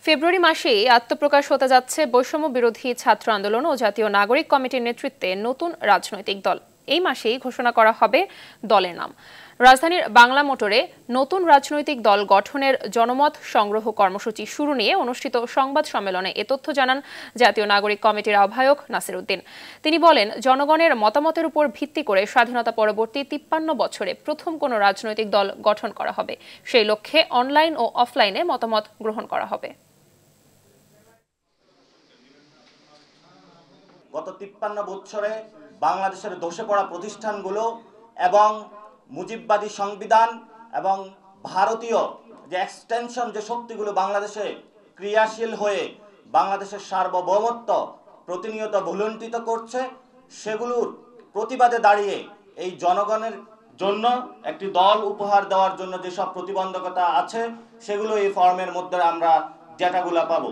ফেব্রুয়ারি মাসেই আত্মপ্রকাশ হতে যাচ্ছে বৈষম্য বিরোধী ছাত্র আন্দোলন ও জাতীয় নাগরিক কমিটির নেতৃত্বে নতুন রাজনৈতিক দল। এই মাসেই ঘোষণা করা হবে দলের নাম। রাজধানীর বাংলা মোটরে নতুন রাজনৈতিক দল গঠনের জনমত সংগ্রহ কর্মসূচি শুরু নিয়ে অনুষ্ঠিত সংবাদ সম্মেলনে এ তথ্য জানান জাতীয় নাগরিক কমিটির আহ্বায়ক নাসির উদ্দিন। তিনি বলেন, জনগণের মতামতের উপর ভিত্তি করে স্বাধীনতা পরবর্তী ৫৩ বছরে প্রথম কোনো রাজনৈতিক দল গঠন করা হবে। সেই লক্ষ্যে অনলাইন ও অফলাইনে মতামত গ্রহণ করা হবে। গত ৫৩ বছরে বাংলাদেশের ধসে পড়া প্রতিষ্ঠানগুলো এবং মুজিববাদী সংবিধান এবং ভারতীয় যে এক্সটেনশন যে শক্তিগুলো বাংলাদেশে ক্রিয়াশীল হয়ে বাংলাদেশের সার্বভৌমত্ব প্রতিনিয়ত ভুলুণ্ঠিত করছে, সেগুলোর প্রতিবাদে দাঁড়িয়ে এই জনগণের জন্য একটি দল উপহার দেওয়ার জন্য যেসব প্রতিবন্ধকতা আছে সেগুলো এই ফর্মের মধ্যে আমরা ডেটাগুলো পাবো।